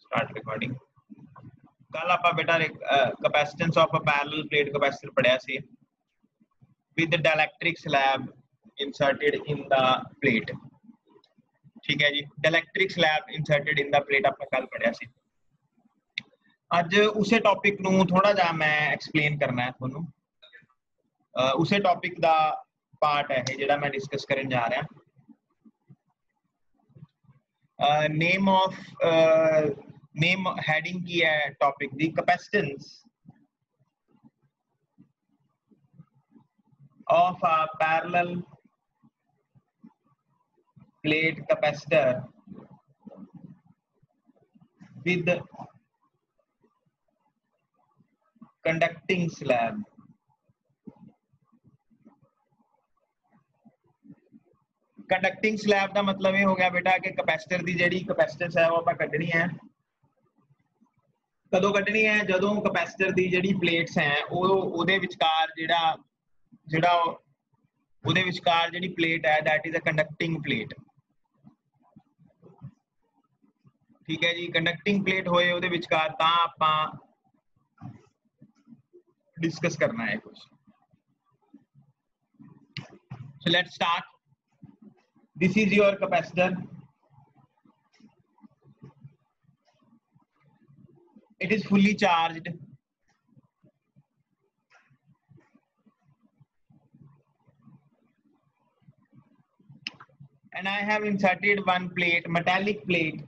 Start recording. कल ਆਪਾਂ ਬੇਟਾ capacitance of a parallel plate capacitor ਪੜਿਆ ਸੀ with the dielectric slab inserted in the plate। ठीक है जी, dielectric slab inserted in the plate ਆਪਾਂ ਕੱਲ ਪੜਿਆ ਸੀ। ਅੱਜ ਉਸੇ ਟੌਪਿਕ ਨੂੰ ਥੋੜਾ ਜਿਹਾ ਮੈਂ ਐਕਸਪਲੇਨ ਕਰਨਾ ਹੈ ਤੁਹਾਨੂੰ। ਉਸੇ ਟੌਪਿਕ ਦਾ ਪਾਰਟ ਹੈ ਇਹ ਜਿਹੜਾ ਮੈਂ ਡਿਸਕਸ ਕਰਨ ਜਾ ਰਿਹਾ। नेम हेडिंग की है topic the capacitance of a parallel plate capacitor with conducting slab. Conducting slab का मतलब ये हो गया बेटा कि कैपेसिटर की जिहड़ी कैपेसिटेंस है वो आपां कड्ढनी है। कदों कड्ढनी है? जदों कैपेसिटर की जिहड़ी प्लेट्स हैं ਉਹਦੇ ਵਿਚਕਾਰ ਉਹਦੇ ਵਿਚਕਾਰ ਜਿਹੜੀ प्लेट है that is a conducting plate. ठीक है जी, कंडक्टिंग प्लेट होए ਉਹਦੇ ਵਿਚਕਾਰ ਤਾਂ ਆਪਾਂ डिस्कस करना है कुछ। So let's start। This is your capacitor। It is fully charged। And I have inserted one plate, metallic plate।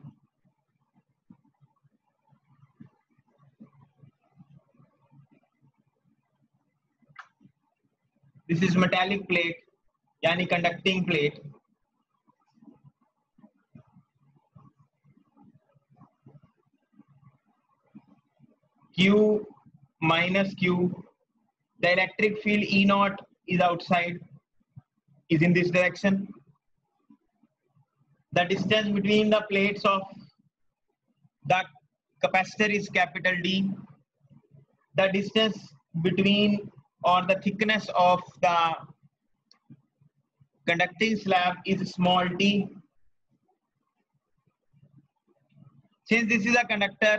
This is metallic plate, यानी conducting plate। Q minus Q, the electric field E naught is outside, is in this direction। The distance between the plates of the capacitor is capital D। The distance between or the thickness of the conducting slab is small d। Since this is a conductor,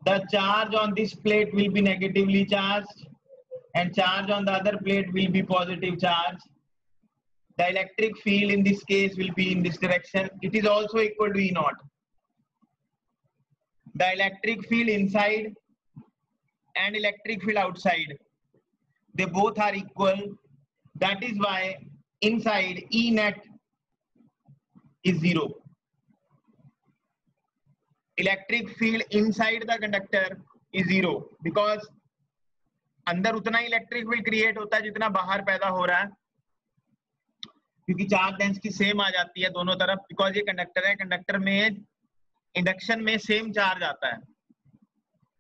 the charge on this plate will be negatively charged and charge on the other plate will be positive charge। The electric field in this case will be in this direction। It is also equal to E naught। The electric field inside and electric field outside, they both are equal। That is why inside E net is 0। Electric field inside the conductor is 0 because अंदर उतना ही electric field create होता है जितना बाहर पैदा हो रहा है, क्योंकि चार्ज डेंसिटी सेम आ जाती है दोनों तरफ। बिकॉज ये कंडक्टर है, कंडक्टर में इंडक्शन में सेम चार्ज आता है,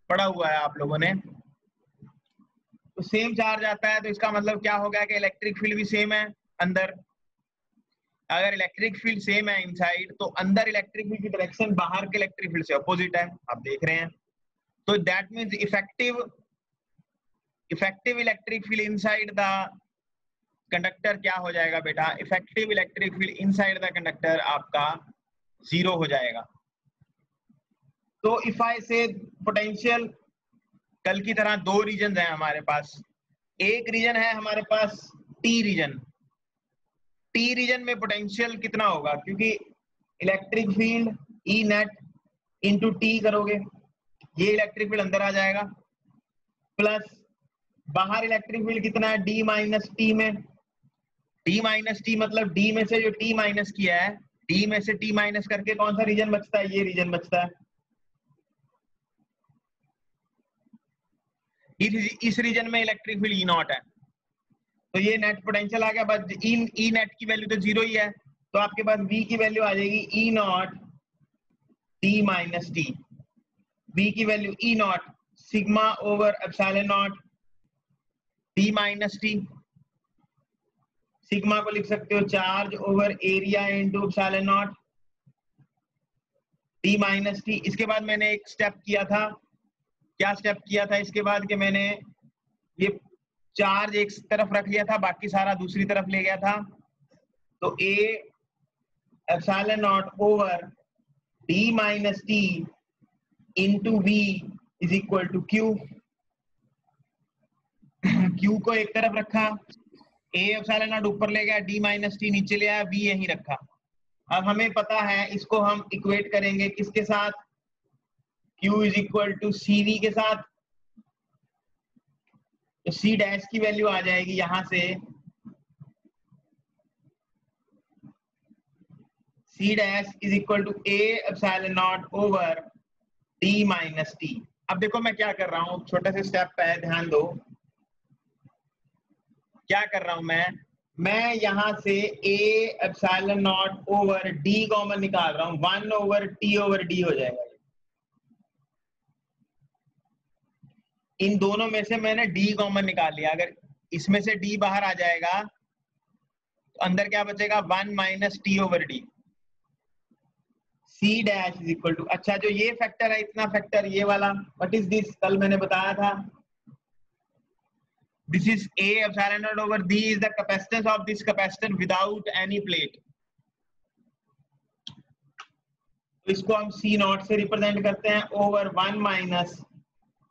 पढ़ा हुआ है आप लोगों ने। तो सेम चार्ज आता है तो इसका मतलब क्या हो गया कि इलेक्ट्रिक फील्ड भी सेम है अंदर। अगर इलेक्ट्रिक फील्ड सेम है इनसाइड तो अंदर इलेक्ट्रिक फील्ड की डायरेक्शन बाहर के इलेक्ट्रिक फील्ड से अपोजिट है, आप देख रहे हैं। तो that means effective electric field inside the conductor क्या हो जाएगा बेटा? Effective electric field inside the conductor आपका 0 हो जाएगा। तो इफ आई से पोटेंशियल, कल की तरह दो रीजन है हमारे पास। एक रीजन है हमारे पास टी रीजन। टी रीजन में पोटेंशियल कितना होगा? क्योंकि electric field E net into T करोगे, ये इलेक्ट्रिक फील्ड अंदर आ जाएगा, प्लस बाहर इलेक्ट्रिक फील्ड कितना है? डी माइनस टी में। डी माइनस टी मतलब डी में से जो टी माइनस किया है, डी में से टी माइनस करके कौन सा रीजन बचता है? ये रीजन बचता है। इस रीजन में इलेक्ट्रिक फील्ड ई नॉट है, तो ये नेट पोटेंशियल आ गया। बस ई नेट की वैल्यू तो 0 ही है, तो आपके पास V की वैल्यू आ जाएगी ई नॉट टी माइनस टी। V की value E naught sigma over epsilon naught T minus T. Sigma को लिख सकते हो charge over area into epsilon naught T minus T. इसके बाद मैंने एक स्टेप किया था। क्या स्टेप किया था इसके बाद? कि मैंने ये चार्ज एक तरफ रख लिया था, बाकी सारा दूसरी तरफ ले गया था। तो a epsilon nought over d minus t into v is equal to q. Q को एक तरफ रखा, ए एप्सिलॉन नॉट ऊपर ले गया, डी माइनस टी नीचे ले आया, वी यहीं रखा। अब हमें पता है इसको हम इक्वेट करेंगे किसके साथ, Q is equal to c v के साथ। तो C डैश की वैल्यू आ जाएगी यहां से, C dash is equal to A epsilon nought over D minus t. अब देखो मैं क्या कर रहा हूं, छोटे से स्टेप पे है, ध्यान दो क्या कर रहा हूं मैं यहां से A epsilon nought over D common निकाल रहा हूं, 1 ओवर T ओवर D हो जाएगा। इन दोनों में से मैंने D कॉमन निकाल लिया, अगर इसमें से D बाहर आ जाएगा तो अंदर क्या बचेगा, 1 minus t over d. C dash is equal to, अच्छा जो ये फैक्टर है, इतना फैक्टर ये वाला, व्हाट इज दिस, कल मैंने बताया था, this is A epsilon nought over D is the capacitance of this capacitor without any plate. तो इसको हम C नॉट से रिप्रेजेंट करते हैं over 1 minus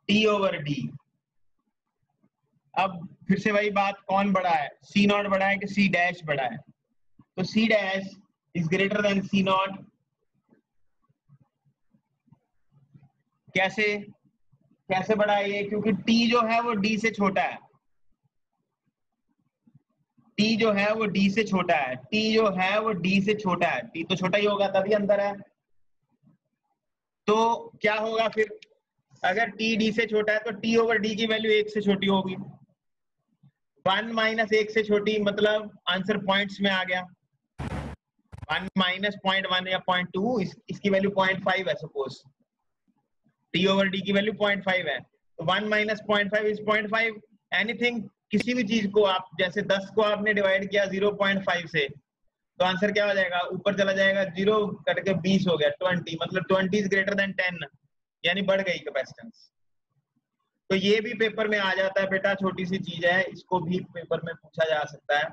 t over D. अब फिर से वही बात, कौन बड़ा है, C नॉट बड़ा है कि C डैश बड़ा है? तो C dash is greater than C not. कैसे बड़ा है ये, क्योंकि T जो है वो D से छोटा है, T जो है वो D से छोटा है, T जो है वो D से छोटा है, T तो छोटा ही होगा तभी अंदर है। तो क्या होगा फिर, अगर T D से छोटा है तो T ओवर D की वैल्यू 1 से छोटी होगी, 1 माइनस 1 से छोटी, मतलब आंसर पॉइंट्स में आ गया, 1 माइनस 0.1 या 0.2, इसकी वैल्यू 0.5 है सपोज, T ओवर D की वैल्यू 0.5 है, तो 1 माइनस 0.5 इज 0.5। एनीथिंग, किसी भी चीज को आप, जैसे 10 को आपने डिवाइड किया 0.5 से, तो आंसर क्या हो जाएगा, ऊपर चला जाएगा, 0 कट के 20 हो गया, 20, मतलब 20 इज ग्रेटर देन 10, यानी बढ़ गई कैपेसिटेंस। तो ये भी पेपर में आ जाता है बेटा, छोटी सी चीज है, इसको भी पेपर में पूछा जा सकता है।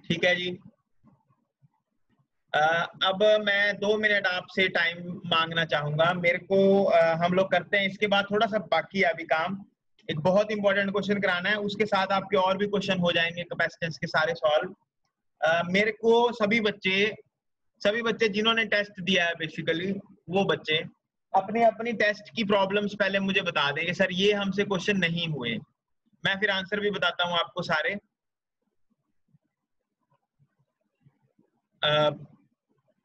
ठीक है जी। अब मैं 2 मिनट आपसे टाइम मांगना चाहूंगा, मेरे को हम लोग करते हैं, इसके बाद थोड़ा सा बाकी है अभी काम, एक बहुत इंपॉर्टेंट क्वेश्चन कराना है, उसके साथ आपके और भी क्वेश्चन हो जाएंगे कैपेसिटेंस के सारे सॉल्व। मेरे को सभी बच्चे जिन्होंने टेस्ट दिया है, बेसिकली वो बच्चे अपनी अपनी टेस्ट की प्रॉब्लम्स पहले मुझे बता देंगे, सर ये हमसे क्वेश्चन नहीं हुए, मैं फिर आंसर भी बताता हूँ आपको सारे।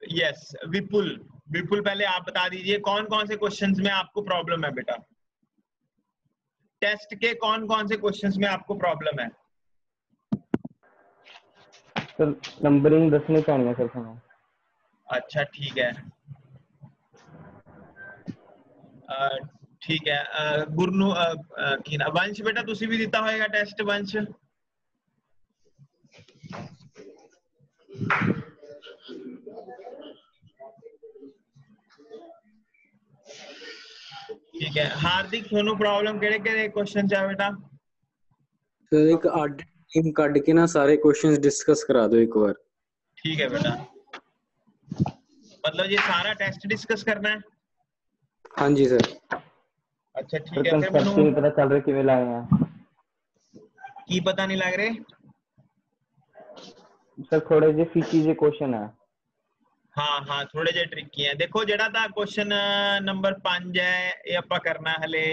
यस विपुल पहले आप बता दीजिए कौन कौन से क्वेश्चंस में आपको प्रॉब्लम है बेटा, टेस्ट के कौन कौन से क्वेश्चंस में आपको प्रॉब्लम है? सर नंबरिंग दसनी पैनी है सर थानू। अच्छा ठीक है, ठीक है। गुरनु वंश बेटा तुसी भी दिता होएगा टेस्ट, वंश ठीक है। हार्दिक थोनू प्रॉब्लम केड़े केड़े क्वेश्चन चा बेटा? सर एक आड टीम काट के ना सारे क्वेश्चंस डिस्कस करा दो एक बार। ठीक है बेटा, मतलब ये सारा टेस्ट डिस्कस करना है? हाँ जी सर। अच्छा ठीक है, फिर कंसेप्ट नहीं पता चल रहे किवें लाए हैं, की पता नहीं लग रहे सर थोड़े जे फीकी जे क्वेश्चन है। हाँ थोड़े जे ट्रिकी है। देखो जेड़ा था क्वेश्चन नंबर 5 है, ये आपा करना हले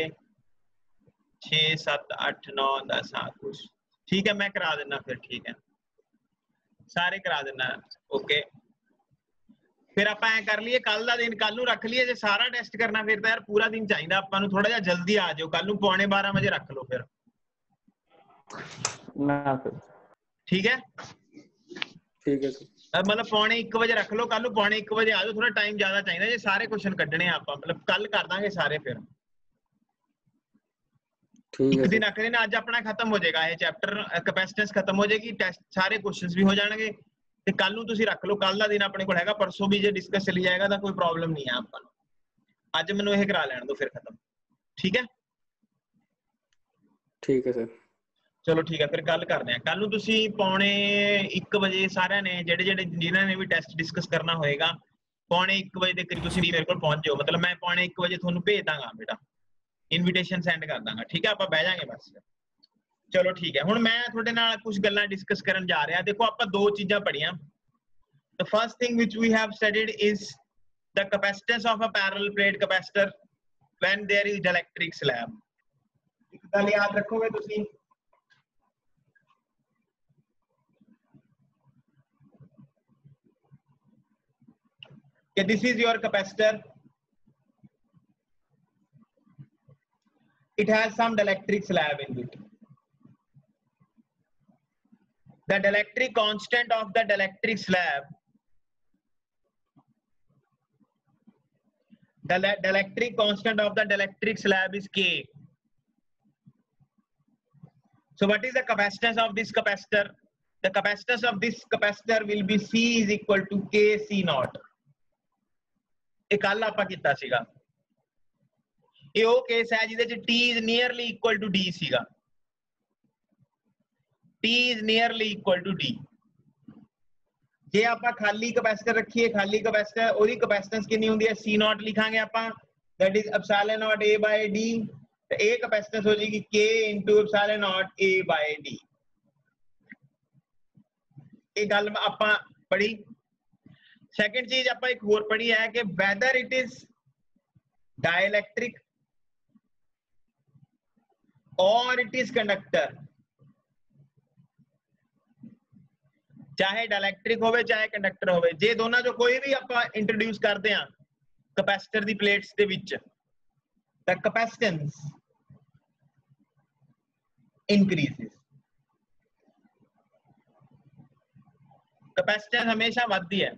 6 7 8 9 10 हाँ कुछ, ठीक है मैं करा देना फिर, ठीक है सारे करा देना। ओके फिर आप ऐ कर लिए, कल का दिन कल रख लिए, जे सारा टेस्ट करना फिर तो यार पूरा दिन चाहिए, ਆਪਾਂ ਨੂੰ थोड़ा जा जल्दी आ जाओ, कल 11:45 बजे रख लो फिर, ना सर ठीक है सर। मतलब 12:45 बजे रख लो, कल 12:45 बजे आ जाओ, थोड़ा टाइम ज्यादा चाहिए जे सारे क्वेश्चन कढ़ने आप, मतलब कल कर देंगे सारे फिर, ठीक है एक दिन अगले दिन अज अपना खत्म हो जाएगा ये चैप्टर, कैपेसिटेंस खत्म हो जाएगी, टेस्ट सारे क्वेश्चंस भी हो जाएंगे, ਤੇ ਕੱਲ ਨੂੰ ਤੁਸੀਂ ਰੱਖ ਲਓ, ਕੱਲ ਦਾ ਦਿਨ ਆਪਣੇ ਕੋਲ ਹੈਗਾ, ਪਰਸੋਂ ਵੀ ਜੇ ਡਿਸਕਸ ਚਲੀ ਜਾਏਗਾ ਤਾਂ ਕੋਈ ਪ੍ਰੋਬਲਮ ਨਹੀਂ ਹੈ ਆਪਾਂ ਨੂੰ, ਅੱਜ ਮੈਨੂੰ ਇਹ ਕਰਾ ਲੈਣ ਦਿਓ ਫਿਰ ਖਤਮ, ਠੀਕ ਹੈ ठीक है सर। चलो ठीक है, फिर कल करते हैं। कल तुसी 12:45 ਵਜੇ ਸਾਰਿਆਂ ਨੇ ਜਿਹੜੇ ਜਿਨ੍ਹਾਂ ਨੇ ਵੀ ਟੈਸਟ ਡਿਸਕਸ ਕਰਨਾ ਹੋਏਗਾ 12:45 ਵਜੇ ਦੇ ਕਰੀਬ ਤੁਸੀਂ ਵੀ ਮੇਰੇ ਕੋਲ ਪਹੁੰਚ ਜਾਓ। ਮਤਲਬ ਮੈਂ 12:45 ਵਜੇ ਤੁਹਾਨੂੰ ਭੇਜ ਦਾਂਗਾ ਬੇਟਾ, ਇਨਵੀਟੇਸ਼ਨ ਸੈਂਡ ਕਰ ਦਾਂਗਾ। ਠੀਕ ਹੈ, ਆਪਾਂ ਬਹਿ ਜਾਾਂਗੇ ਬਸ। ਚਲੋ ਠੀਕ ਹੈ, ਹੁਣ ਮੈਂ ਤੁਹਾਡੇ ਨਾਲ ਕੁਝ ਗੱਲਾਂ ਡਿਸਕਸ ਕਰਨ ਜਾ ਰਿਹਾ। ਦੇਖੋ ਆਪਾਂ ਦੋ ਚੀਜ਼ਾਂ ਪੜ੍ਹੀਆਂ। The first thing which we have studied is the capacitance of a parallel plate capacitor when there is dielectric slab. ਇੱਕ ਗੱਲ ਯਾਦ ਰੱਖੋਗੇ ਤੁਸੀਂ, कि this is your capacitor, it has some dielectric slab in it. The dielectric constant of the dielectric slab, the dielectric constant of the dielectric slab is K. So what is the capacitance of this capacitor? The capacitance of this capacitor will be C is equal to K C naught. ਇਹ ਕੱਲ ਆਪਾਂ ਕੀਤਾ ਸੀਗਾ। ਇਹ ਉਹ case ਹੈ ਜਿਹਦੇ ਚ T is nearly equal to D ਸੀਗਾ। T is nearly equal to D। ਜੇ ਆਪਾਂ ਖਾਲੀ ਕੈਪੈਸਿਟਰ ਰੱਖੀਏ, ਖਾਲੀ ਕੈਪੈਸਿਟਰ ਉਹਦੀ ਕੈਪੈਸਿਟੈਂਸ ਕਿੰਨੀ ਹੁੰਦੀ ਹੈ? C naught ਲਿਖਾਂਗੇ ਆਪਾਂ, that is epsilon naught A by D, ਤੇ ਇਹ ਕੈਪੈਸਿਟੈਂਸ ਹੋ ਜਾਏਗੀ K into epsilon naught A by D। ਇਹ ਗੱਲ ਆਪਾਂ ਪੜ੍ਹੀ। ਸੈਕੰਡ ਚੀਜ਼ ਆਪਾਂ ਇੱਕ ਹੋਰ ਪੜ੍ਹੀ ਹੈ ਕਿ whether it is dielectric or it is conductor, ਚਾਹੇ ਡਾਇਲੈਕਟ੍ਰਿਕ ਹੋਵੇ ਚਾਹੇ ਕੰਡਕਟਰ ਹੋਵੇ, ਜੇ ਦੋਨਾਂ ਚੋਂ ਕੋਈ ਵੀ ਆਪਾਂ ਇੰਟਰੋਡਿਊਸ ਕਰਦੇ ਆ ਕੈਪੈਸਿਟਰ ਦੀ ਪਲੇਟਸ ਦੇ ਵਿੱਚ, ਤਾਂ ਕੈਪੈਸਿਟੈਂਸ ਇਨਕਰੀਜ਼ਸ। ਕੈਪੈਸਿਟੈਂਸ ਹਮੇਸ਼ਾ ਵੱਧਦੀ ਹੈ।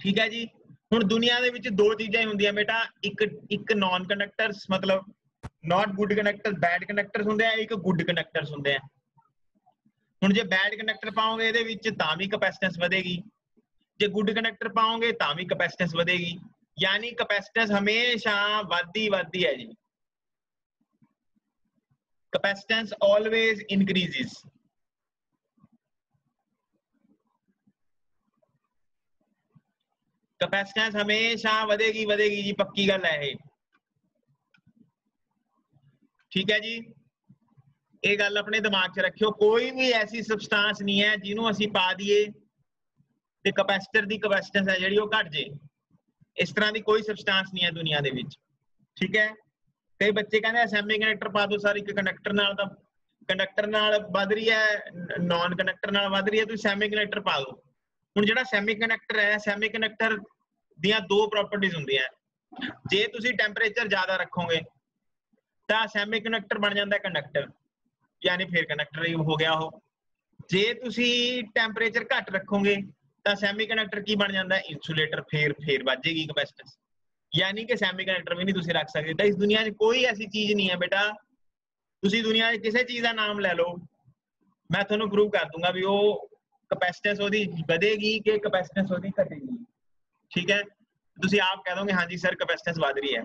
ਠੀਕ ਹੈ ਜੀ। ਹੁਣ ਦੁਨੀਆ ਦੇ ਵਿੱਚ ਦੋ ਚੀਜ਼ਾਂ ਹੀ ਹੁੰਦੀਆਂ ਬੇਟਾ, ਇੱਕ ਨॉन ਕੰਡਕਟਰਸ ਮਤਲਬ ਨਾਟ ਗੁੱਡ ਕੰਡਕਟਰ, ਬੈਡ ਕੰਡਕਟਰਸ ਹੁੰਦੇ ਆ, ਇੱਕ ਗੁੱਡ ਕੰਡਕਟਰਸ ਹੁੰਦੇ ਆ। ਹੁਣ ਜੇ ਬੈਡ ਕੰਡਕਟਰ ਪਾਓਗੇ ਇਹਦੇ ਵਿੱਚ ਤਾਂ ਵੀ ਕੈਪੈਸਿਟੈਂਸ ਵਧੇਗੀ, ਜੇ ਗੁੱਡ ਕੰਡਕਟਰ ਪਾਓਗੇ ਤਾਂ ਵੀ ਕੈਪੈਸਿਟੈਂਸ ਵਧੇਗੀ। ਯਾਨੀ ਕੈਪੈਸਿਟੈਂਸ ਹਮੇਸ਼ਾ ਵੱਧਦੀ ਹੈ ਜੀ। ਕੈਪੈਸਿਟੈਂਸ ਆਲਵੇਜ਼ ਇਨਕਰੀਜ਼ਸ। ਕੈਪੈਸਿਟੈਂਸ ਹਮੇਸ਼ਾ ਵਧੇਗੀ ਜੀ, ਪੱਕੀ ਗੱਲ ਹੈ ਇਹ। ਠੀਕ ਹੈ ਜੀ, ਇਹ ਗੱਲ ਆਪਣੇ ਦਿਮਾਗ 'ਚ ਰੱਖਿਓ। ਕੋਈ ਵੀ ਐਸੀ ਸਬਸਟੈਂਸ ਨਹੀਂ ਹੈ ਜਿਹਨੂੰ ਅਸੀਂ ਪਾ ਦਈਏ ਤੇ ਕੈਪੈਸਿਟਰ ਦੀ ਕੈਪੈਸਿਟੈਂਸ ਹੈ ਜਿਹੜੀ ਉਹ ਘਟ ਜੇ। ਇਸ ਤਰ੍ਹਾਂ ਦੀ ਕੋਈ ਸਬਸਟੈਂਸ ਨਹੀਂ ਹੈ ਦੁਨੀਆ ਦੇ ਵਿੱਚ। ਠੀਕ ਹੈ, ਕਈ ਬੱਚੇ ਕਹਿੰਦੇ ਸੈਮੀ ਕੰਡਕਟਰ ਪਾ ਦਿਓ ਸਰ, ਇੱਕ ਕੰਡਕਟਰ ਨਾਲ ਤਾਂ ਕੰਡਕਟਰ ਨਾਲ ਵੱਧ ਰਹੀ ਹੈ, ਨॉन ਕੰਡਕਟਰ ਨਾਲ ਵੱਧ ਰਹੀ ਹੈ, ਤੁਸੀਂ ਸੈਮੀ ਕੰਡਕਟਰ ਪਾ ਦਿਓ। ਹੁਣ ਜਿਹੜਾ ਸੈਮੀ ਕੰਡਕਟਰ ਹੈ, ਸੈਮੀ ਕੰਡਕਟਰ ਦੀਆਂ ਦੋ ਪ੍ਰੋਪਰਟੀਜ਼ ਹੁੰਦੀਆਂ। ਜੇ ਤੁਸੀਂ ਟੈਂਪਰੇਚਰ ਜ਼ਿਆਦਾ ਰੱਖੋਗੇ ਤਾਂ ਸੈਮੀ ਕੰਡਕਟਰ ਬਣ ਜਾਂਦਾ ਕੰਡਕਟਰ, ਯਾਨੀ ਫਿਰ ਕੰਡਕਟਰ ਹੋ ਗਿਆ ਉਹ। ਜੇ ਤੁਸੀਂ ਟੈਂਪਰੇਚਰ ਘੱਟ ਰੱਖੋਗੇ ਤਾਂ ਸੈਮੀ ਕੰਡਕਟਰ ਕੀ ਬਣ ਜਾਂਦਾ? ਇਨਸੂਲੇਟਰ। ਫਿਰ ਵੱਜੇਗੀ ਕੈਪੈਸਿਟੈਂਸ, ਯਾਨੀ ਕਿ ਸੈਮੀ ਕੰਡਕਟਰ ਵੀ ਨਹੀਂ ਤੁਸੀਂ ਰੱਖ ਸਕਦੇ। ਤਾਂ ਇਸ ਦੁਨੀਆ 'ਚ ਕੋਈ ਐਸੀ ਚੀਜ਼ ਨਹੀਂ ਹੈ ਬੇਟਾ, ਤੁਸੀਂ ਦੁਨੀਆ 'ਚ ਕਿਸੇ ਚੀਜ਼ ਦਾ ਨਾਮ ਲੈ ਲਓ, ਮੈਂ ਤੁਹਾਨੂੰ ਪ੍ਰੂਵ ਕਰ ਦੂੰਗਾ ਵੀ ਉਹ ਕੈਪੈਸਿਟੈਂਸ ਉਹਦੀ ਵਧੇਗੀ ਕਿ ਕੈਪੈਸਿਟੈਂਸ ਉਹਦੀ ਘਟੇਗੀ। ਠੀਕ ਹੈ, ਤੁਸੀਂ ਆਪ ਕਹਿ ਦੋਗੇ ਹਾਂਜੀ ਸਰ ਕੈਪੈਸਿਟੈਂਸ ਵੱਧ ਰਹੀ ਹੈ।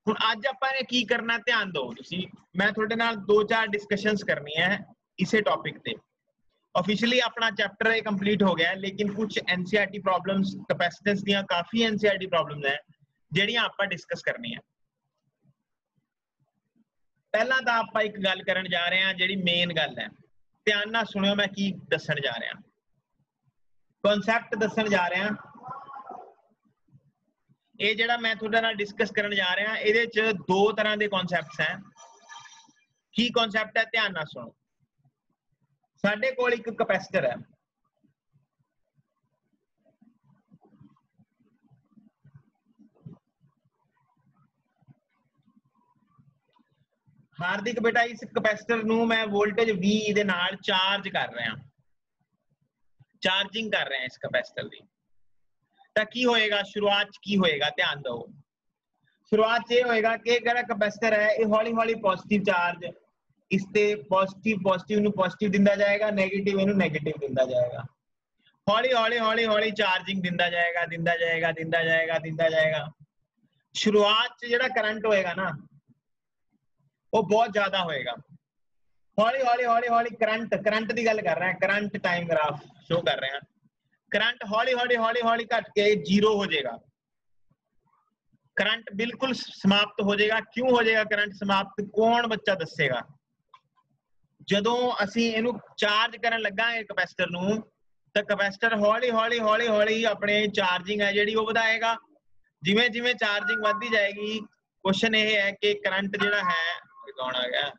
ਹੁਣ ਅੱਜ ਆਪਾਂ ਨੇ ਕੀ ਕਰਨਾ, ਧਿਆਨ ਦਿਓ ਤੁਸੀਂ। ਮੈਂ ਤੁਹਾਡੇ ਨਾਲ 2-4 ਡਿਸਕਸ਼ਨਸ ਕਰਨੀਆਂ ਹੈ ਇਸੇ ਟੌਪਿਕ ਤੇ। ऑफिशियली अपना चैप्टर कंप्लीट हो गया है, लेकिन कुछ एनसीईआरटी प्रॉब्लम्स कैपेसिटेंस ਦੀਆਂ काफी एनसीईआरटी प्रॉब्लम्स है ਜਿਹੜੀਆਂ ਆਪਾਂ डिस्कस करनी है। ਪਹਿਲਾਂ ਤਾਂ ਆਪਾਂ ਇੱਕ ਗੱਲ ਕਰਨ ਜਾ ਰਹੇ ਹਾਂ ਜਿਹੜੀ ਮੇਨ ਗੱਲ ਹੈ, ਧਿਆਨ ਨਾਲ ਸੁਣਿਓ ਮੈਂ ਕੀ ਦੱਸਣ ਜਾ ਰਿਹਾ। ਕਨਸੈਪਟ ਦੱਸਣ ਜਾ ਰਿਹਾ। ਇਹ ਜਿਹੜਾ ਮੈਂ ਤੁਹਾਡੇ ਨਾਲ ਡਿਸਕਸ ਕਰਨ ਜਾ ਰਿਹਾ ਇਹਦੇ ਚ ਦੋ ਤਰ੍ਹਾਂ ਦੇ ਕਨਸੈਪਟਸ ਹੈ। ਕੀ ਕਨਸੈਪਟ ਹੈ? ਧਿਆਨ ਨਾਲ ਸੁਣੋ। ਸਾਡੇ ਕੋਲ ਇੱਕ ਕੈਪੈਸਿਟਰ ਹੈ, ਹਾਰਦਿਕ ਬੇਟਾ ਇਸ ਕੈਪੈਸਿਟਰ ਨੂੰ ਮੈਂ ਵੋਲਟੇਜ V ਦੇ ਨਾਲ ਚਾਰਜ ਕਰ ਰਿਹਾ, ਚਾਰजिंग कर रहे हैं इस कैपेसिटर ਦੀ। ਤਾਂ ਕੀ ਹੋਏਗਾ ਸ਼ੁਰੂਆਤ ਚ? ਕੀ ਹੋਏਗਾ ਧਿਆਨ ਦਿਓ। ਸ਼ੁਰੂਆਤ ਚ ਇਹ ਹੋਏਗਾ ਕਿ ਜਿਹੜਾ ਕੈਪੈਸਿਟਰ ਹੈ ਇਹ ਹੌਲੀ ਹੌਲੀ ਪੋਜ਼ਿਟਿਵ ਚਾਰਜ ਇਸ ਤੇ ਪੋਜ਼ਿਟਿਵ ਨੂੰ ਪੋਜ਼ਿਟਿਵ ਦਿੰਦਾ ਜਾਏਗਾ, ਨੈਗੇਟਿਵ ਇਹਨੂੰ ਨੈਗੇਟਿਵ ਦਿੰਦਾ ਜਾਏਗਾ। ਹੌਲੀ ਹੌਲੀ ਚਾਰजिंग ਦਿੰਦਾ ਜਾਏਗਾ। ਸ਼ੁਰੂਆਤ ਚ ਜਿਹੜਾ ਕਰੰਟ ਹੋਏਗਾ ਨਾ, वो बहुत ज्यादा होएगा। हौली हौली हौली हौली करंट की गल कर रहे हैं, करंट टाइम ग्राफ शो कर रहे हैं। करंट हौली हौली हौली हौली घट के 0 हो जाएगा, करंट बिल्कुल समाप्त हो जाएगा। क्यों हो जाएगा करंट समाप्त, कौन बच्चा दसेगा? ਜਦੋਂ ਅਸੀਂ ਇਹਨੂੰ ਚਾਰਜ ਕਰਨ ਲੱਗਾਂਗੇ ਕਪੈਸਿਟਰ ਨੂੰ, ਤਾਂ ਕਪੈਸਿਟਰ ਹੌਲੀ ਹੌਲੀ ਹੌਲੀ ਹੌਲੀ ਆਪਣੇ ਚਾਰਜਿੰਗ ਹੈ ਜਿਹੜੀ ਉਹ ਵਧਾਏਗਾ। ਜਿਵੇਂ ਜਿਵੇਂ ਚਾਰਜਿੰਗ ਵੱਧਦੀ ਜਾਏਗੀ, ਕੁਐਸਚਨ ਇਹ ਹੈ ਕਿ ਕਰੰਟ ਜਿਹੜਾ ਹੈ, ਕੌਣ ਆ ਗਿਆ,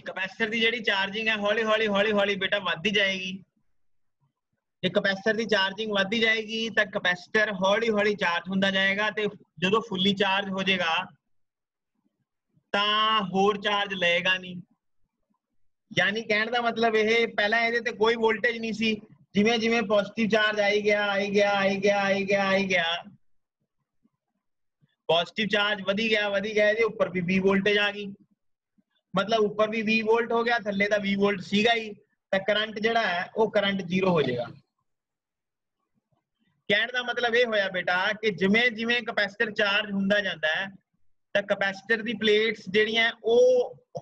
कैपेसिटर की जिहड़ी चार्जिंग है हौली हौली हौली हौली बेटा वधदी जाएगी। जे कैपेसिटर की चार्जिंग वधदी जाएगी तो कैपेसिटर हौली हौली चार्ज हुंदा जाएगा, ते जदों फुली चार्ज हो जाएगा तां होर चार्ज लेगा नहीं। यानी कहने का मतलब यह, पहला इहदे ते कोई वोल्टेज नहीं सी, जिवें जिवें पॉजिटिव चार्ज आई गया आई गया आई गया आई गया आई गया, पॉजिटिव चार्ज वधी गया, इहदे उपर भी 20 वोल्टेज आ गई। मतलब ऊपर भी 20 वोल्ट हो गया, थल्ले दा 20 वोल्ट सीगा ही, तो करंट जिहड़ा है वो करंट 0 हो जाएगा। कहने का मतलब ये होया बेटा कि जिवें जिवें कैपेसिटर चार्ज हुंदा जांदा है, तो कैपेसिटर दी प्लेट्स जिहड़ियां वो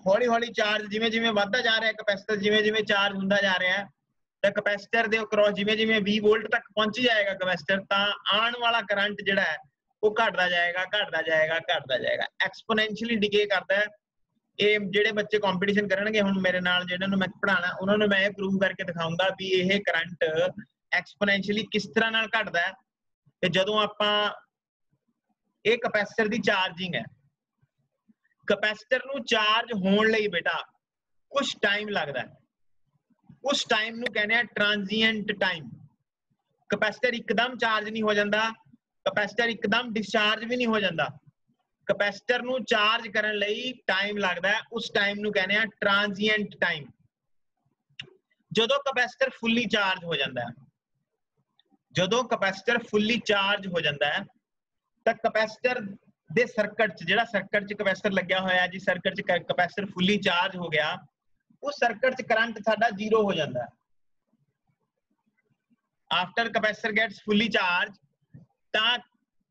हौली हौली चार्ज जिवें जिवें वधदा जा रहा है, कैपेसिटर जिवें जिवें चार्ज हुंदा जा रहा है, तो कैपेसिटर दे अक्रॉस जिवें जिवें 20 वोल्ट तक पहुंच जाएगा कैपेसिटर, तां आने वाला करंट जिहड़ा है वो घटदा जाएगा घटदा जाएगा घटदा जाएगा, एक्सपोनेंशियली डिके करदा है। ये ਜਿਹੜੇ ਬੱਚੇ ਕੰਪੀਟੀਸ਼ਨ ਕਰਨਗੇ ਹੁਣ ਮੇਰੇ ਨਾਲ, ਜਿਹਨਾਂ ਨੂੰ ਮੈਂ ਪੜਾਣਾ, ਉਹਨਾਂ ਨੂੰ ਮੈਂ ਇਹ ਪ੍ਰੂਵ ਕਰਕੇ ਦਿਖਾਉਂਗਾ ਵੀ ਇਹ ਕਰੰਟ ਐਕਸਪੋਨੈਂਸ਼ੀਅਲੀ ਕਿਸ ਤਰ੍ਹਾਂ ਨਾਲ ਘਟਦਾ ਹੈ। ਤੇ ਜਦੋਂ ਆਪਾਂ ਇਹ ਕੈਪੈਸਿਟਰ ਦੀ ਚਾਰਜਿੰਗ ਹੈ, ਕੈਪੈਸਿਟਰ ਨੂੰ ਚਾਰਜ ਹੋਣ ਲਈ ਬੇਟਾ ਕੁਝ ਟਾਈਮ ਲੱਗਦਾ ਹੈ, ਉਸ ਟਾਈਮ ਨੂੰ ਕਹਿੰਦੇ ਆ ਟ੍ਰਾਂਜ਼ੀਐਂਟ ਟਾਈਮ। ਕੈਪੈਸਿਟਰ ਇੱਕਦਮ ਚਾਰਜ ਨਹੀਂ ਹੋ ਜਾਂਦਾ, ਕੈਪੈਸਿਟਰ ਇੱਕਦਮ ਡਿਸਚਾਰਜ ਵੀ ਨਹੀਂ ਹੋ ਜਾਂਦਾ, कैपेसिटर ਨੂੰ ਚਾਰਜ ਕਰਨ ਲਈ ਟਾਈਮ ਲੱਗਦਾ ਹੈ, ਉਸ ਟਾਈਮ ਨੂੰ ਕਹਿੰਦੇ ਆ ਟ੍ਰਾਂਜ਼ੀਐਂਟ ਟਾਈਮ। ਜਦੋਂ ਕੈਪੈਸਿਟਰ ਫੁੱਲੀ ਚਾਰਜ ਹੋ ਜਾਂਦਾ ਹੈ, ਜਦੋਂ ਕੈਪੈਸਿਟਰ ਫੁੱਲੀ ਚਾਰਜ ਹੋ ਜਾਂਦਾ ਹੈ ਤਾਂ ਕੈਪੈਸਿਟਰ ਦੇ ਸਰਕਟ 'ਚ, ਜਿਹੜਾ ਸਰਕਟ 'ਚ ਕੈਪੈਸਿਟਰ ਲੱਗਿਆ ਹੋਇਆ ਜੀ, ਸਰਕਟ 'ਚ ਕੈਪੈਸਿਟਰ ਫੁੱਲੀ ਚਾਰਜ ਹੋ ਗਿਆ, ਉਸ ਸਰਕਟ 'ਚ ਕਰੰਟ ਸਾਡਾ 0 ਹੋ ਜਾਂਦਾ ਹੈ। ਆਫਟਰ ਕੈਪੈਸਿਟਰ ਗੈਟਸ ਫੁੱਲੀ ਚਾਰਜ ਤਾਂ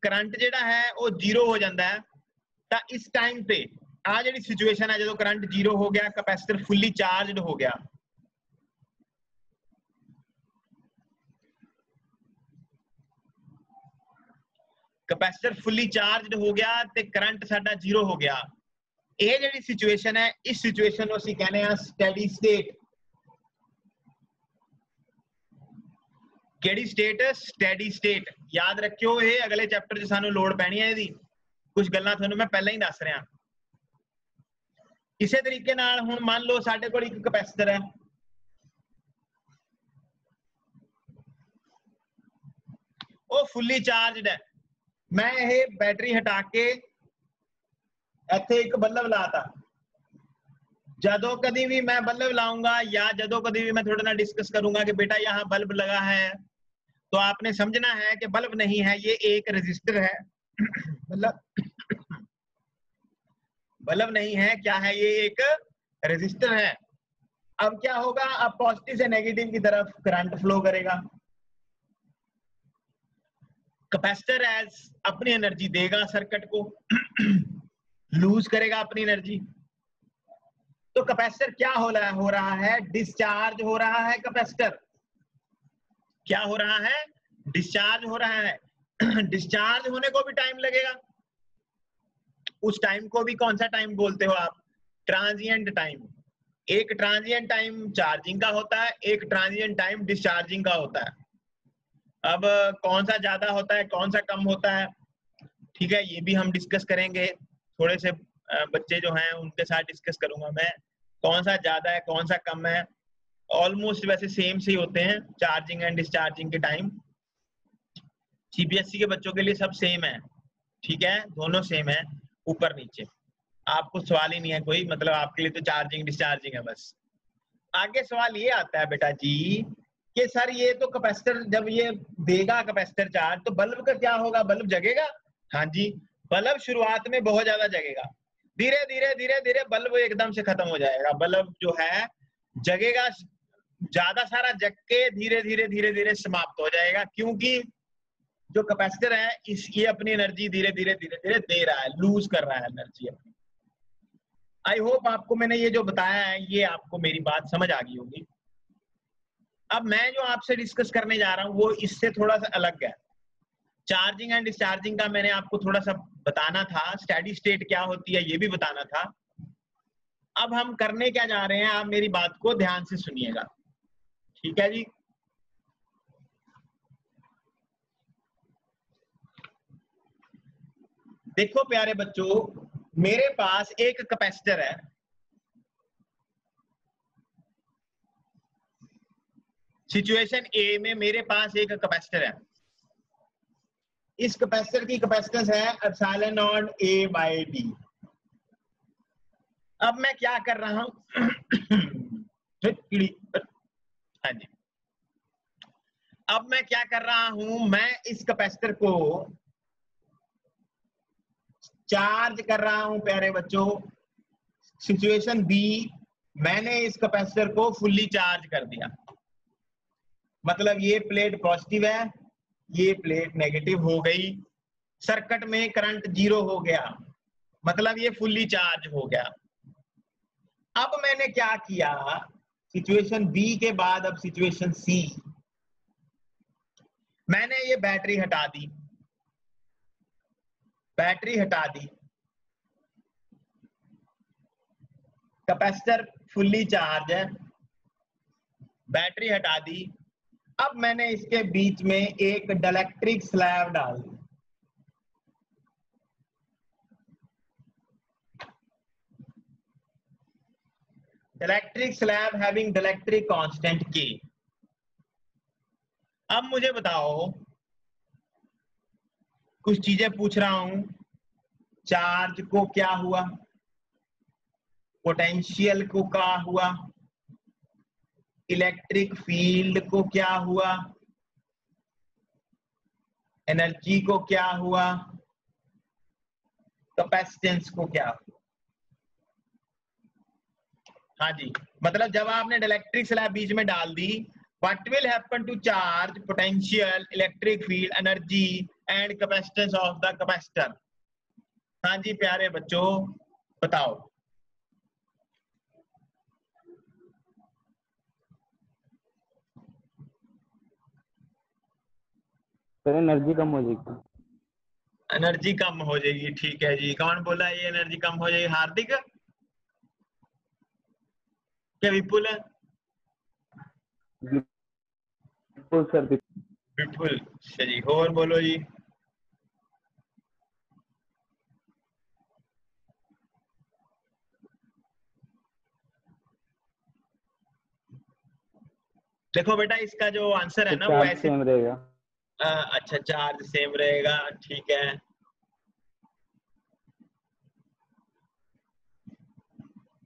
ਕਰੰਟ ਜਿਹੜਾ ਹੈ ਉਹ 0 ਹੋ ਜਾਂਦਾ ਹੈ। ਤਾਂ ਇਸ ਟਾਈਮ ਤੇ ਆ ਜਿਹੜੀ ਸਿਚੁਏਸ਼ਨ ਹੈ, ਜਦੋਂ ਕਰੰਟ 0 ਹੋ ਗਿਆ, कैपेसिटर फुल्ली चार्जड हो गया, कैपेसिटर फुल्ली चार्जड हो गया ਤੇ ਕਰੰਟ ਸਾਡਾ 0 ਹੋ ਗਿਆ। ਇਹ ਜਿਹੜੀ ਸਿਚੁਏਸ਼ਨ ਹੈ, ਇਸ ਸਿਚੁਏਸ਼ਨ ਨੂੰ ਅਸੀਂ ਕਹਿੰਦੇ ਆ ਸਟੈਡੀ ਸਟੇਟ। ਕਿਹੜੀ ਸਟੇਟ? ਸਟੈਡੀ ਸਟੇਟ। याद रखियो, ये अगले चैप्टर 'ਚ ਸਾਨੂੰ ਲੋੜ ਪੈਣੀ ਹੈ ਇਹਦੀ, कुछ गल्लां ਤੁਹਾਨੂੰ मैं पहले ही दस रहा। इसे तरीके नाल हुण मान लो साडे कोल एक कैपेसिटर है, वो फुल्ली चार्जड है, मैं ये बैटरी हटा के इत्थे एक बल्ब लाता, जदों कभी भी मैं बल्ब लाऊंगा या जदों कभी भी मैं थोड़े नाल डिस्कस करूंगा कि बेटा यहाँ बल्ब लगा है, तो आपने समझना है कि बल्ब नहीं है, ये एक रजिस्टर है। बल्ब नहीं है, क्या है? ये एक रेजिस्टर है। अब क्या होगा? अब पॉजिटिव से नेगेटिव की तरफ करंट फ्लो करेगा, कैपेसिटर एज अपनी एनर्जी देगा सर्किट को, लूज करेगा अपनी एनर्जी। तो कैपेसिटर क्या हो रहा है? डिस्चार्ज हो रहा है। कैपेसिटर क्या हो रहा है? डिस्चार्ज हो रहा है। डिस्चार्ज होने को भी टाइम लगेगा, उस टाइम को भी कौन सा टाइम बोलते हो आप? Transient time. एक ट्रांजिएंट टाइम चार्जिंग का होता है, एक ट्रांजिएंट टाइम डिस्चार्जिंग का होता है। अब कौन सा ज्यादा होता है, कौन सा कम होता है, ठीक है, ये भी हम डिस्कस करेंगे। थोड़े से बच्चे जो हैं उनके साथ डिस्कस करूंगा मैं, कौन सा ज्यादा है कौन सा कम है। ऑलमोस्ट वैसे सेम से ही होते हैं चार्जिंग एंड डिस्चार्जिंग के टाइम। सीबीएसई के बच्चों के लिए सब सेम है, ठीक है, दोनों सेम है, ऊपर नीचे, आपको सवाल ही नहीं है कोई, मतलब आपके लिए तो चार्जिंग डिस्चार्जिंग है बस। आगे सवाल ये आता है बेटा जी कि सर ये तो कैपेसिटर जब ये देगा कैपेसिटर चार्ज, तो बल्ब का क्या होगा? बल्ब जगेगा? हाँ जी, बल्ब शुरुआत में बहुत ज्यादा जगेगा, धीरे धीरे धीरे धीरे बल्ब एकदम से खत्म हो जाएगा। बल्ब जो है जगेगा, ज्यादा सारा जग के धीरे धीरे धीरे धीरे समाप्त हो जाएगा, क्योंकि जो कैपेसिटर है ये अपनी एनर्जी धीरे धीरे धीरे धीरे दे रहा है, लूज कर रहा है एनर्जी अपनी। आई होप आपको मैंने ये जो बताया है ये आपको मेरी बात समझ आ गई होगी। अब मैं जो आपसे डिस्कस करने जा रहा हूँ वो इससे थोड़ा सा अलग है। चार्जिंग एंड डिस्चार्जिंग का मैंने आपको थोड़ा सा बताना था, स्टेडी स्टेट क्या होती है ये भी बताना था। अब हम करने क्या जा रहे हैं, आप मेरी बात को ध्यान से सुनिएगा, ठीक है जी। देखो प्यारे बच्चों, मेरे पास एक कैपेसिटर है, सिचुएशन ए में मेरे पास एक कैपेसिटर है। इस कैपेसिटर की कैपेसिटेंस है epsilon nought a by d. अब मैं क्या कर रहा हूं हाँ जी, अब मैं क्या कर रहा हूं, मैं इस कैपेसिटर को चार्ज कर रहा हूं प्यारे बच्चों। सिचुएशन बी, मैंने इस कैपेसिटर को फुल्ली चार्ज कर दिया, मतलब ये प्लेट पॉजिटिव है, ये प्लेट नेगेटिव हो गई, सर्किट में करंट 0 हो गया, मतलब ये फुल्ली चार्ज हो गया। अब मैंने क्या किया, सिचुएशन बी के बाद अब सिचुएशन सी, मैंने ये बैटरी हटा दी, बैटरी हटा दी, कैपेसिटर फुल्ली चार्ज है, बैटरी हटा दी। अब मैंने इसके बीच में एक डाइलेक्ट्रिक स्लैब डाल दी, dielectric slab having dielectric constant K। अब मुझे बताओ, कुछ चीजें पूछ रहा हूं, चार्ज को क्या हुआ, पोटेंशियल को क्या हुआ, इलेक्ट्रिक फील्ड को क्या हुआ, एनर्जी को क्या हुआ, कैपेसिटेंस को क्या हुआ। हाँ जी, मतलब जब आपने डाइलेक्ट्रिक स्लैब बीच में डाल दी, what will happen to charge, potential, electric field, energy and capacitance of the capacitor. हाँ जी प्यारे बच्चों बताओ। सर एनर्जी कम हो जाएगी। एनर्जी कम हो जाएगी, ठीक है जी। कौन बोला ये एनर्जी कम हो जाएगी, हार्दिक क्या विपुल है? विपुल सर, विपुल, अच्छा जी। और बोलो जी। देखो बेटा, इसका जो आंसर है तो ना वो चार्ज ऐसे सेम रहेगा। अच्छा, चार्ज सेम रहेगा, ठीक है।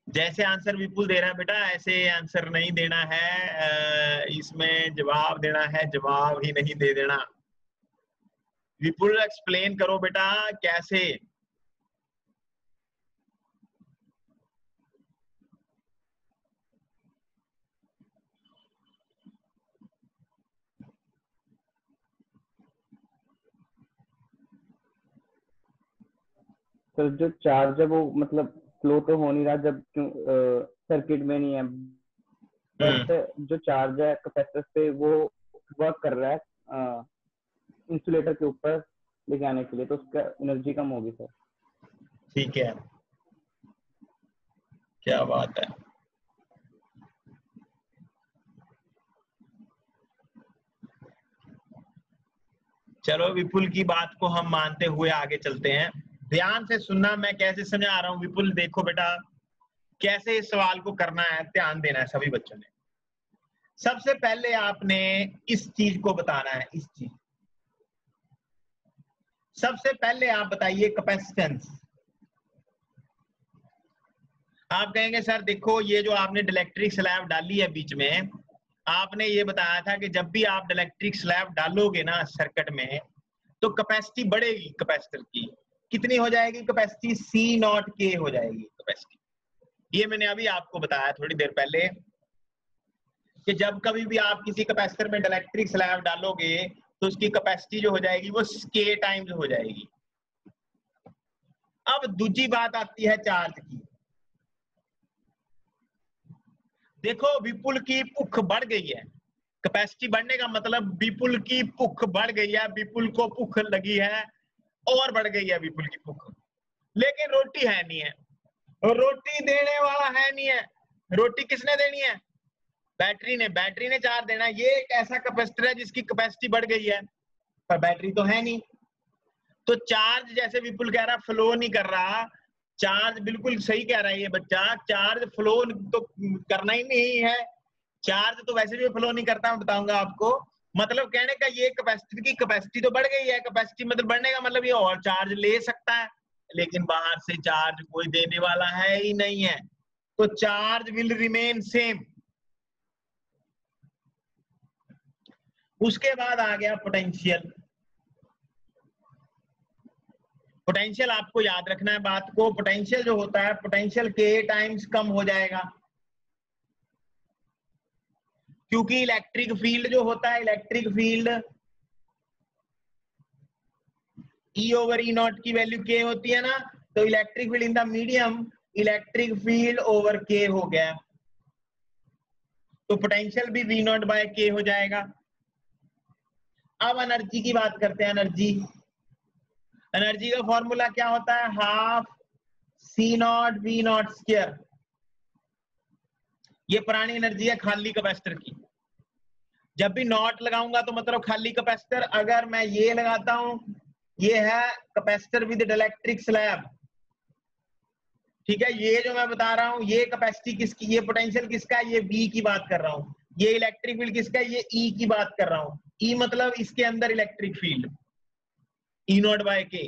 जैसे आंसर विपुल दे रहा है बेटा, ऐसे आंसर नहीं देना है, इसमें जवाब देना है, जवाब ही नहीं दे देना। विपुल एक्सप्लेन करो बेटा कैसे। सर जो चार्ज है वो मतलब फ्लो तो हो नहीं रहा जब सर्किट में नहीं है, बट जो चार्ज है कैपेसिटर पे वो वर्क कर रहा है इंसुलेटर के ऊपर लेके आने के लिए, तो उसका एनर्जी कम होगी सर। ठीक है, क्या बात है। चलो विपुल की बात को हम मानते हुए आगे चलते हैं। ध्यान से सुनना, मैं कैसे समझा रहा हूं विपुल। देखो बेटा, कैसे इस सवाल को करना है, ध्यान देना है सभी बच्चों ने। सबसे पहले आपने इस चीज को बताना है, इस चीज। सबसे पहले आप बताइए कैपेसिटेंस। आप कहेंगे सर देखो, ये जो आपने डाइलेक्ट्रिक स्लैब डाली है बीच में, आपने ये बताया था कि जब भी आप डाइलेक्ट्रिक स्लैब डालोगे ना सर्किट में, तो कैपेसिटी बढ़ेगी कैपेसिटर की। कितनी हो जाएगी कैपेसिटी, सी नॉट के हो जाएगी कैपेसिटी। ये मैंने अभी आपको बताया थोड़ी देर पहले कि जब कभी भी आप किसी कैपेसिटर में डाइलेक्ट्रिक स्लैब डालोगे तो उसकी कैपेसिटी जो हो जाएगी वो के टाइम्स हो जाएगी। अब दूसरी बात आती है चार्ज की। देखो विपुल की भूख बढ़ गई है, कैपेसिटी बढ़ने का मतलब विपुल की भूख बढ़ गई है, विपुल को भूख लगी है और बढ़ गई है विपुल की भूख, लेकिन रोटी है नहीं है, और रोटी देने वाला है नहीं है। रोटी किसने देनी है? बैटरी ने। बैटरी ने चार्ज देना है। ये एक ऐसा कैपेसिटर है जिसकी कैपेसिटी बढ़ गई है, पर बैटरी तो है नहीं। तो चार्ज जैसे विपुल कह रहा फ्लो नहीं कर रहा, चार्ज बिल्कुल सही कह रहा है ये बच्चा, चार्ज फ्लो तो करना ही नहीं है। चार्ज तो वैसे भी फ्लो नहीं करता, मैं बताऊंगा आपको। मतलब कहने का ये कैपेसिटर की कैपेसिटी तो बढ़ गई है, कैपेसिटी मतलब बढ़ने का मतलब ये और चार्ज ले सकता है, लेकिन बाहर से चार्ज कोई देने वाला है ही नहीं है, तो चार्ज विल रिमेन सेम। उसके बाद आ गया पोटेंशियल। पोटेंशियल आपको याद रखना है बात को, पोटेंशियल जो होता है पोटेंशियल के टाइम्स कम हो जाएगा, क्योंकि इलेक्ट्रिक फील्ड जो होता है, electric field E over E not की वैल्यू के होती है ना, तो electric field in the medium, electric field over के हो गया, तो पोटेंशियल भी V नॉट बाय के हो जाएगा। अब एनर्जी की बात करते हैं। एनर्जी, एनर्जी का फॉर्मूला क्या होता है? Half c nought v nought square. ये पुरानी एनर्जी है खाली कैपेसिटर की। जब भी नॉट लगाऊंगा तो मतलब खाली कैपेसिटर, अगर मैं ये लगाता हूं, ये है कैपेसिटर विद इलेक्ट्रिक स्लैब, ठीक है। ये जो मैं बता रहा हूं ये कैपेसिटी किसकी, ये पोटेंशियल किसका है, ये V की बात कर रहा हूं। ये इलेक्ट्रिक फील्ड किसका है, ये E की बात कर रहा हूं। E मतलब इसके अंदर electric field E nought by k.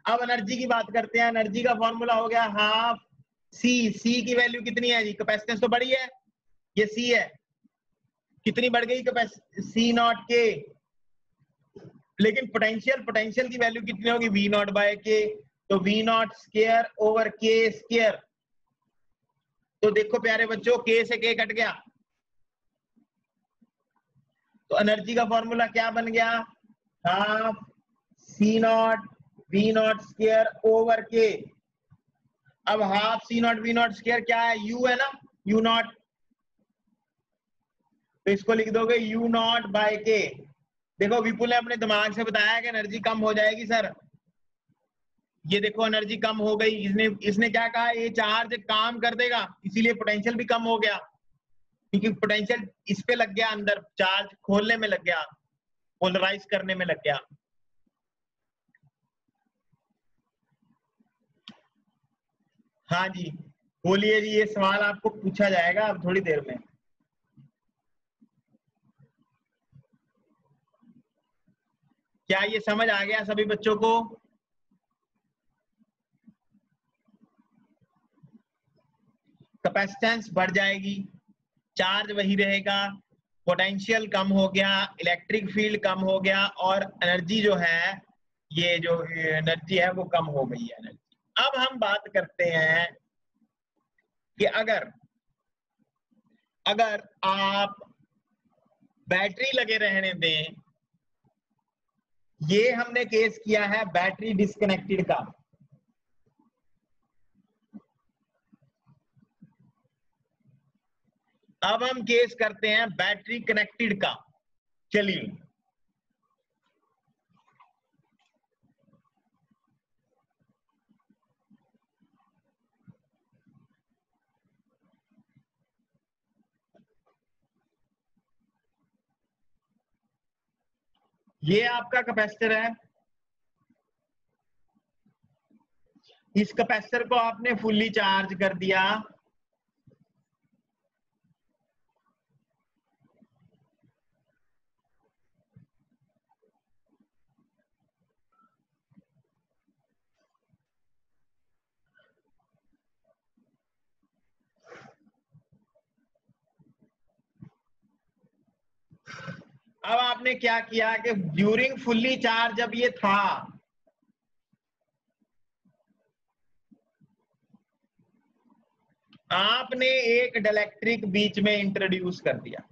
अब एनर्जी की बात करते हैं। एनर्जी का फॉर्मूला हो गया हाफ सी की वैल्यू कितनी है जी? कैपेसिटेंस तो बड़ी है, ये सी है, कितनी बढ़ गई कैपेसिटी? सी नॉट के। लेकिन पोटेंशियल की वैल्यू कितनी होगी? V नॉट बाय के, तो V नॉट स्क्वायर ओवर के स्क्वायर। तो देखो प्यारे बच्चों, के से के कट गया, तो एनर्जी का फॉर्मूला क्या बन गया? Half c nought v nought square over k. अब half c nought v nought square क्या है? यू है ना, यू नॉट, तो इसको लिख दोगे यू नॉट बाय के। देखो विपुल ने अपने दिमाग से बताया कि एनर्जी कम हो जाएगी सर, ये देखो एनर्जी कम हो गई। इसने क्या कहा? ये चार्ज काम कर देगा, इसीलिए पोटेंशियल भी कम हो गया, क्योंकि पोटेंशियल इस पे लग गया, अंदर चार्ज खोलने में लग गया, पोलराइज करने में लग गया। हाँ जी बोलिए जी, ये सवाल आपको पूछा जाएगा अब थोड़ी देर में। क्या ये समझ आ गया सभी बच्चों को? कैपेसिटेंस बढ़ जाएगी, चार्ज वही रहेगा, पोटेंशियल कम हो गया, इलेक्ट्रिक फील्ड कम हो गया, और एनर्जी जो है, ये जो एनर्जी है वो कम हो गई है एनर्जी। अब हम बात करते हैं कि अगर आप बैटरी लगे रहने दें, ये हमने केस किया है बैटरी डिस्कनेक्टेड का। अब हम केस करते हैं बैटरी कनेक्टेड का। चलिए ये आपका कैपेसिटर है, इस कैपेसिटर को आपने फुल्ली चार्ज कर दिया, अब आपने क्या किया कि ड्यूरिंग फुल्ली चार्ज जब ये था, आपने एक डाइलेक्ट्रिक बीच में इंट्रोड्यूस कर दिया,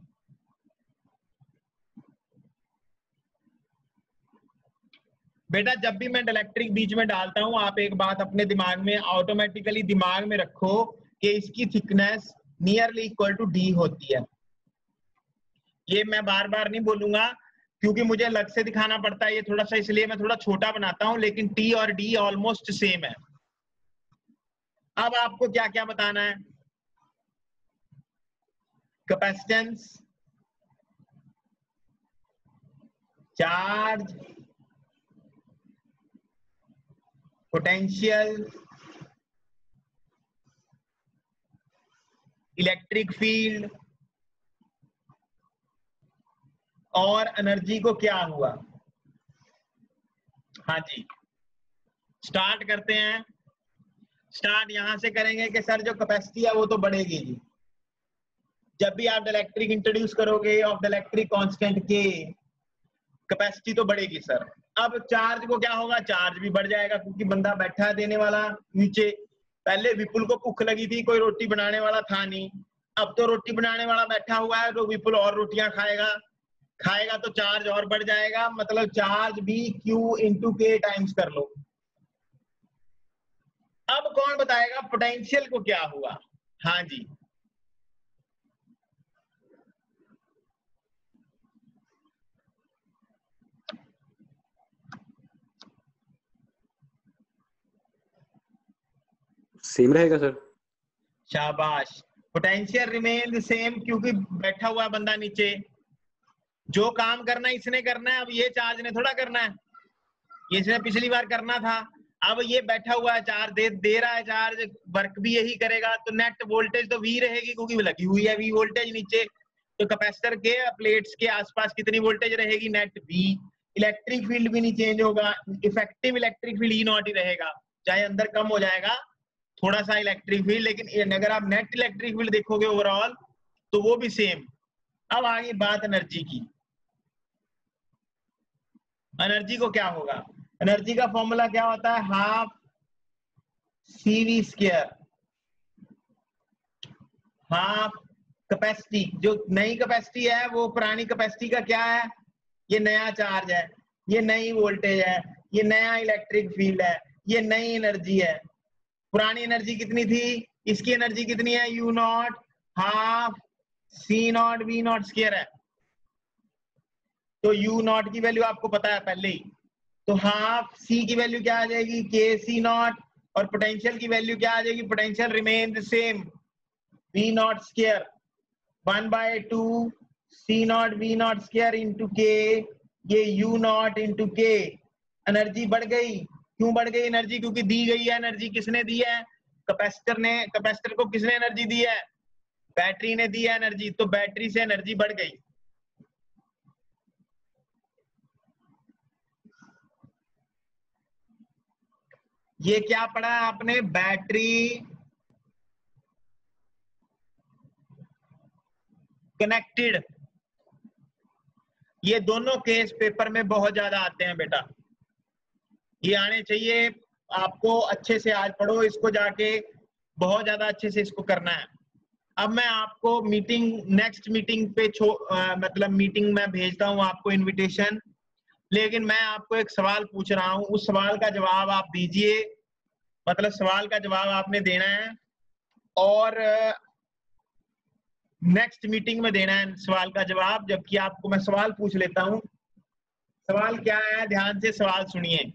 बेटा जब भी मैं डाइलेक्ट्रिक बीच में डालता हूं, आप एक बात अपने दिमाग में ऑटोमेटिकली दिमाग में रखो कि इसकी thickness nearly equal to d होती है। ये मैं बार बार नहीं बोलूंगा क्योंकि मुझे अलग से दिखाना पड़ता है ये थोड़ा सा, इसलिए मैं थोड़ा छोटा बनाता हूं, लेकिन टी और डी ऑलमोस्ट सेम है। अब आपको क्या क्या बताना है? Capacitance, charge, potential, electric field और एनर्जी को क्या हुआ। हाँ जी, स्टार्ट करते हैं। स्टार्ट यहां से करेंगे कि सर जो कैपेसिटी है वो तो बढ़ेगी जी। जब भी आप डाइलेक्ट्रिक इंट्रोड्यूस करोगे ऑफ डाइलेक्ट्रिक कांस्टेंट के, कैपेसिटी तो बढ़ेगी सर। अब चार्ज को क्या होगा? चार्ज भी बढ़ जाएगा क्योंकि बंदा बैठा है देने वाला नीचे। पहले विपुल को भूख लगी थी, कोई रोटी बनाने वाला था नहीं, अब तो रोटी बनाने वाला बैठा हुआ है तो विपुल और रोटियां खाएगा तो चार्ज और बढ़ जाएगा, मतलब चार्ज भी Q इंटू के टाइम्स कर लो। अब कौन बताएगा पोटेंशियल को क्या हुआ? हाँ जी, सेम रहेगा सर। शाबाश। पोटेंशियल रिमेन सेम क्योंकि बैठा हुआ बंदा नीचे, जो काम करना है इसने करना है, अब ये चार्ज ने थोड़ा करना है, ये इसने पिछली बार करना था। अब ये बैठा हुआ है, चार्ज दे रहा है, चार्ज वर्क भी यही करेगा, तो नेट वोल्टेज तो V रहेगी क्योंकि लगी हुई है V वोल्टेज नीचे। तो कैपेसिटर के प्लेट्स के आसपास कितनी वोल्टेज रहेगी? Net V। इलेक्ट्रिक फील्ड भी नहीं चेंज होगा, effective electric field E not ही रहेगा, चाहे अंदर कम हो जाएगा थोड़ा सा इलेक्ट्रिक फील्ड, लेकिन अगर आप नेट इलेक्ट्रिक फील्ड देखोगे ओवरऑल तो वो भी सेम। अब आगे बात एनर्जी की। एनर्जी को क्या होगा? एनर्जी का फॉर्मूला क्या होता है? Half CV square, half capacity. जो नई कैपेसिटी है वो पुरानी कैपेसिटी का क्या है? ये नया चार्ज है, ये नई वोल्टेज है, ये नया इलेक्ट्रिक फील्ड है, ये नई एनर्जी है। पुरानी एनर्जी कितनी थी? इसकी एनर्जी कितनी है? U not half C not V not square है। तो U नॉट की वैल्यू आपको पता है पहले ही, तो हाफ C की वैल्यू क्या आ जाएगी? KC not. और पोटेंशियल की वैल्यू क्या आ जाएगी? Potential remain the same, V not square 1/2 C not V not square into K, ये U not into K। Energy बढ़ गई। क्यों बढ़ गई एनर्जी? क्योंकि दी गई है एनर्जी। किसने दी है? कैपेसिटर ने। कैपेसिटर को किसने एनर्जी दी है? बैटरी ने दी है एनर्जी, तो बैटरी से एनर्जी बढ़ गई। ये क्या पढ़ा आपने? Battery connected. ये दोनों केस पेपर में बहुत ज्यादा आते हैं बेटा, ये आने चाहिए आपको। अच्छे से आज पढ़ो इसको, जाके बहुत ज्यादा अच्छे से इसको करना है। अब मैं आपको नेक्स्ट मीटिंग पे मतलब मीटिंग में भेजता हूँ आपको इनविटेशन, लेकिन मैं आपको एक सवाल पूछ रहा हूँ, उस सवाल का जवाब आप दीजिए। मतलब सवाल का जवाब आपने देना है और नेक्स्ट मीटिंग में देना है सवाल का जवाब। जबकि आपको मैं सवाल पूछ लेता हूँ। सवाल क्या है? ध्यान से सवाल सुनिए।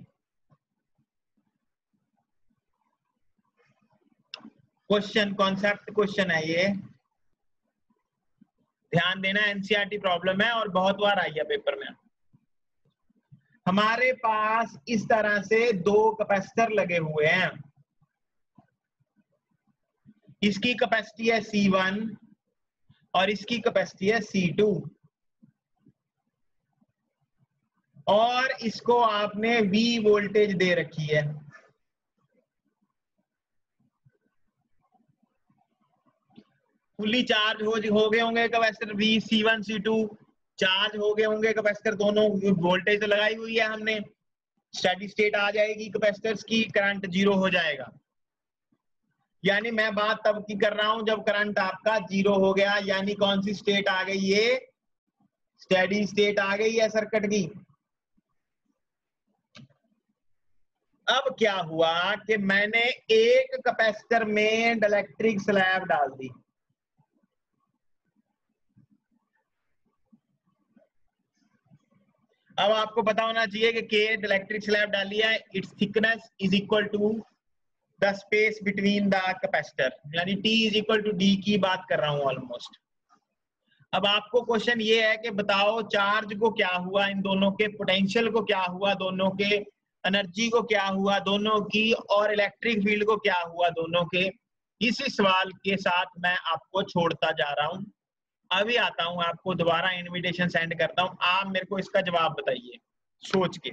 क्वेश्चन कॉन्सेप्ट क्वेश्चन है ये, ध्यान देना। एनसीईआरटी प्रॉब्लम है और बहुत बार आई है पेपर में। हमारे पास इस तरह से दो कैपेसिटर लगे हुए हैं, इसकी कैपेसिटी है C1 और इसकी कैपेसिटी है C2, और इसको आपने V वोल्टेज दे रखी है। फुली चार्ज हो गए होंगे capacitor V, C1 C2 charge हो गए होंगे कैपेसिटर दोनों, वोल्टेज तो लगाई हुई है हमने। स्टेडी स्टेट आ जाएगी कैपेसिटर्स की, करंट 0 हो जाएगा। यानी मैं बात तब की कर रहा हूं जब करंट आपका 0 हो गया, यानी कौन सी स्टेट आ गई, ये स्टेडी स्टेट आ गई है सर्किट की। अब क्या हुआ कि मैंने एक कैपेसिटर में डाइलेक्ट्रिक स्लैब डाल दी, अब आपको पता होना चाहिए कि के डाइलेक्ट्रिक स्लैब डाली है, its thickness is equal to the space between the capacitor, यानी T is equal to D की बात कर रहा हूं ऑलमोस्ट। अब आपको क्वेश्चन ये है कि बताओ चार्ज को क्या हुआ, इन दोनों के पोटेंशियल को क्या हुआ, दोनों के एनर्जी को क्या हुआ दोनों की, और इलेक्ट्रिक फील्ड को क्या हुआ दोनों के। इसी सवाल के साथ मैं आपको छोड़ता जा रहा हूं। अभी आता हूं, आपको दोबारा इनविटेशन सेंड करता हूं, आप मेरे को इसका जवाब बताइए सोच के।